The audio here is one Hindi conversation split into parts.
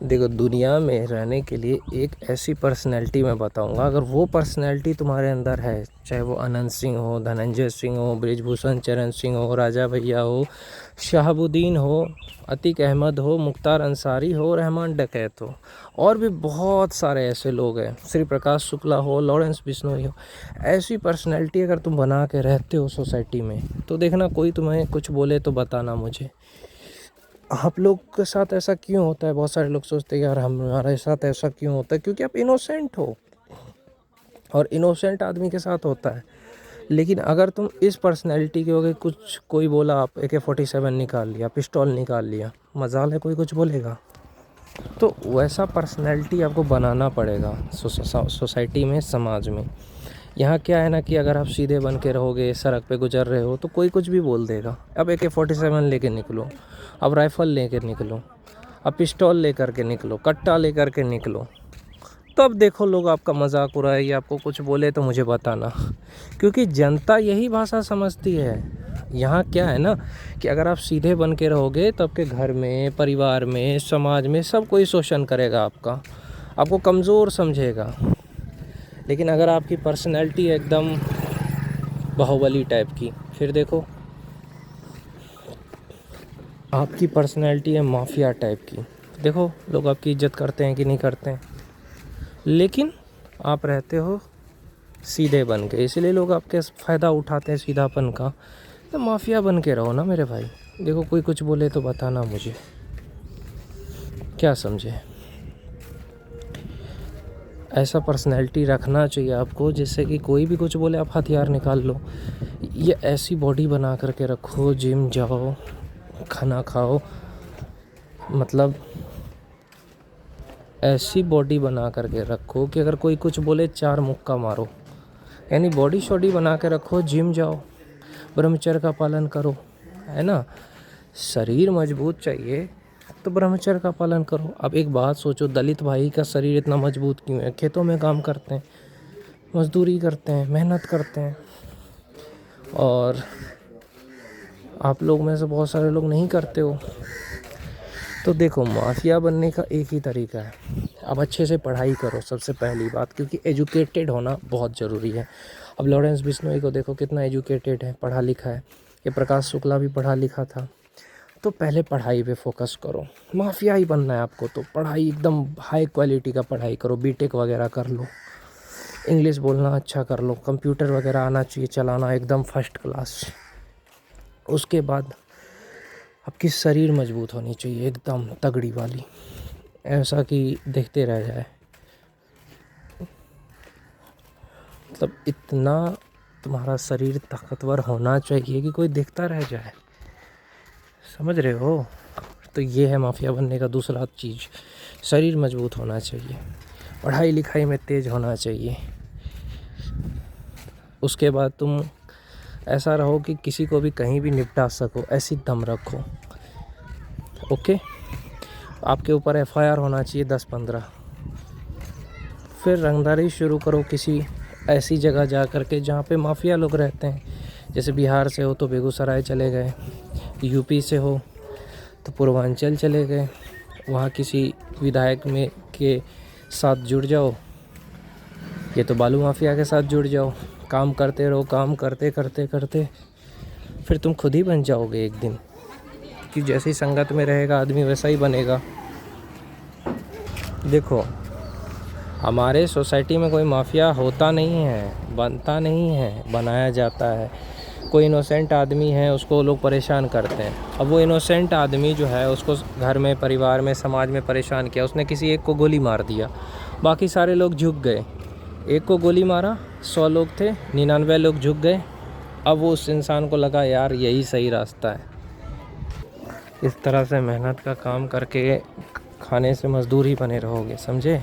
देखो, दुनिया में रहने के लिए एक ऐसी पर्सनैलिटी मैं बताऊंगा, अगर वो पर्सनैलिटी तुम्हारे अंदर है, चाहे वो अनंत सिंह हो, धनंजय सिंह हो, बृजभूषण चरण सिंह हो, राजा भैया हो, शहाबुद्दीन हो, अतीक अहमद हो, मुख्तार अंसारी हो, रहमान डकैत हो, और भी बहुत सारे ऐसे लोग हैं, श्री प्रकाश शुक्ला हो, लॉरेंस बिश्नोई हो, ऐसी पर्सनैलिटी अगर तुम बना के रहते हो सोसाइटी में, तो देखना कोई तुम्हें कुछ बोले तो बताना मुझे। आप लोग के साथ ऐसा क्यों होता है? बहुत सारे लोग सोचते हैं यार हमारे साथ ऐसा क्यों होता है, क्योंकि आप इनोसेंट हो, और इनोसेंट आदमी के साथ होता है। लेकिन अगर तुम इस पर्सनैलिटी के हो गए, कुछ कोई बोला, आप AK-47 निकाल लिया, पिस्टल निकाल लिया, मजाल है कोई कुछ बोलेगा? तो वैसा पर्सनैलिटी आपको बनाना पड़ेगा सोसाइटी में, समाज में। यहाँ क्या है ना कि अगर आप सीधे बन के रहोगे, सड़क पे गुजर रहे हो, तो कोई कुछ भी बोल देगा। अब AK-47 लेके निकलो, अब राइफ़ल लेकर निकलो, अब पिस्टल लेकर के निकलो, कट्टा लेकर के निकलो, तो अब देखो लोग आपका मजाक उड़ाए या आपको कुछ बोले तो मुझे बताना, क्योंकि जनता यही भाषा समझती है। यहाँ क्या है ना कि अगर आप सीधे बन के रहोगे तो आपके घर में, परिवार में, समाज में सब कोई शोषण करेगा आपका, आपको कमज़ोर समझेगा। लेकिन अगर आपकी पर्सनैलिटी एकदम बाहुबली टाइप की, फिर देखो आपकी पर्सनैलिटी है माफिया टाइप की, देखो लोग आपकी इज्जत करते हैं कि नहीं करते हैं। लेकिन आप रहते हो सीधे बन के, इसलिए लोग आपके फ़ायदा उठाते हैं सीधापन का। तो माफिया बन के रहो ना मेरे भाई। देखो कोई कुछ बोले तो बताना मुझे, क्या समझे? ऐसा पर्सनैलिटी रखना चाहिए आपको जिससे कि कोई भी कुछ बोले आप हथियार निकाल लो। ये ऐसी बॉडी बना करके रखो, जिम जाओ, खाना खाओ, मतलब ऐसी बॉडी बना करके रखो कि अगर कोई कुछ बोले 4 मुक्का मारो। यानी बॉडी शॉडी बना के रखो, जिम जाओ, ब्रह्मचर्य का पालन करो, है ना। शरीर मजबूत चाहिए तो ब्रह्मचर्य का पालन करो। अब एक बात सोचो, दलित भाई का शरीर इतना मजबूत क्यों है? खेतों में काम करते हैं, मजदूरी करते हैं, मेहनत करते हैं, और आप लोग में से बहुत सारे लोग नहीं करते हो। तो देखो, माफिया बनने का एक ही तरीका है, आप अच्छे से पढ़ाई करो सबसे पहली बात, क्योंकि एजुकेटेड होना बहुत ज़रूरी है। अब लॉरेंस बिश्नोई को देखो, कितना एजुकेटेड है, पढ़ा लिखा है। ये प्रकाश शुक्ला भी पढ़ा लिखा था। तो पहले पढ़ाई पे फोकस करो। माफिया ही बनना है आपको तो पढ़ाई एकदम हाई क्वालिटी का पढ़ाई करो, बीटेक वगैरह कर लो, इंग्लिश बोलना अच्छा कर लो, कंप्यूटर वगैरह आना चाहिए चलाना एकदम फर्स्ट क्लास। उसके बाद आपकी शरीर मजबूत होनी चाहिए एकदम तगड़ी वाली, ऐसा कि देखते रह जाए। मतलब इतना तुम्हारा शरीर ताकतवर होना चाहिए कि कोई देखता रह जाए, समझ रहे हो? तो ये है माफिया बनने का दूसरा चीज़, शरीर मजबूत होना चाहिए, पढ़ाई लिखाई में तेज़ होना चाहिए। उसके बाद तुम ऐसा रहो कि किसी को भी कहीं भी निपटा सको, ऐसी दम रखो। ओके, आपके ऊपर FIR होना चाहिए 10-15। फिर रंगदारी शुरू करो किसी ऐसी जगह जा कर के जहाँ पे माफिया लोग रहते हैं। जैसे बिहार से हो तो बेगूसराय चले गए, यूपी से हो तो पूर्वांचल चले गए, वहाँ किसी विधायक में के साथ जुड़ जाओ, ये तो बालू माफिया के साथ जुड़ जाओ, काम करते रहो, काम करते करते करते फिर तुम खुद ही बन जाओगे एक दिन, कि जैसी संगत में रहेगा आदमी वैसा ही बनेगा। देखो, हमारे सोसाइटी में कोई माफिया होता नहीं है, बनता नहीं है, बनाया जाता है। कोई इनोसेंट आदमी है, उसको लोग परेशान करते हैं। अब वो इनोसेंट आदमी जो है, उसको घर में, परिवार में, समाज में परेशान किया, उसने किसी एक को गोली मार दिया, बाकी सारे लोग झुक गए। एक को गोली मारा, 100 लोग थे, 99 लोग झुक गए। अब वो उस इंसान को लगा यार यही सही रास्ता है। इस तरह से मेहनत का काम करके खाने से मजदूर ही बने रहोगे, समझे?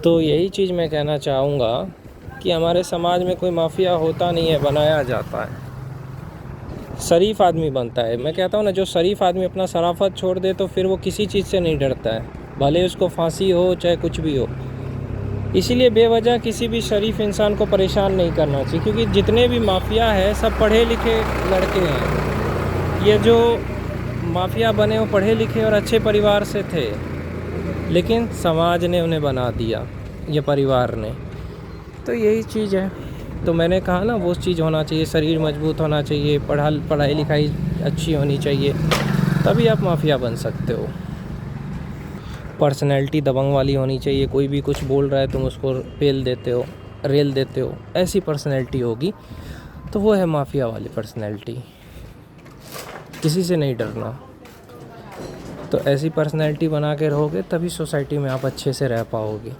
तो यही चीज़ मैं कहना चाहूँगा कि हमारे समाज में कोई माफिया होता नहीं है, बनाया जाता है। शरीफ आदमी बनता है। मैं कहता हूँ ना, जो शरीफ आदमी अपना शराफत छोड़ दे तो फिर वो किसी चीज़ से नहीं डरता है, भले उसको फांसी हो चाहे कुछ भी हो। इसीलिए बेवजह किसी भी शरीफ इंसान को परेशान नहीं करना चाहिए, क्योंकि जितने भी माफिया है सब पढ़े लिखे लड़के हैं। ये जो माफिया बने हो पढ़े लिखे और अच्छे परिवार से थे, लेकिन समाज ने उन्हें बना दिया, ये परिवार ने। तो यही चीज़ है। तो मैंने कहा ना, वो चीज़ होना चाहिए, शरीर मजबूत होना चाहिए, पढ़ाई लिखाई अच्छी होनी चाहिए, तभी आप माफिया बन सकते हो। पर्सनैलिटी दबंग वाली होनी चाहिए, कोई भी कुछ बोल रहा है तुम उसको रेल देते हो, ऐसी पर्सनैलिटी होगी तो वो है माफिया वाली पर्सनैलिटी। किसी से नहीं डरना। तो ऐसी पर्सनैलिटी बना के रहोगे तभी सोसाइटी में आप अच्छे से रह पाओगे।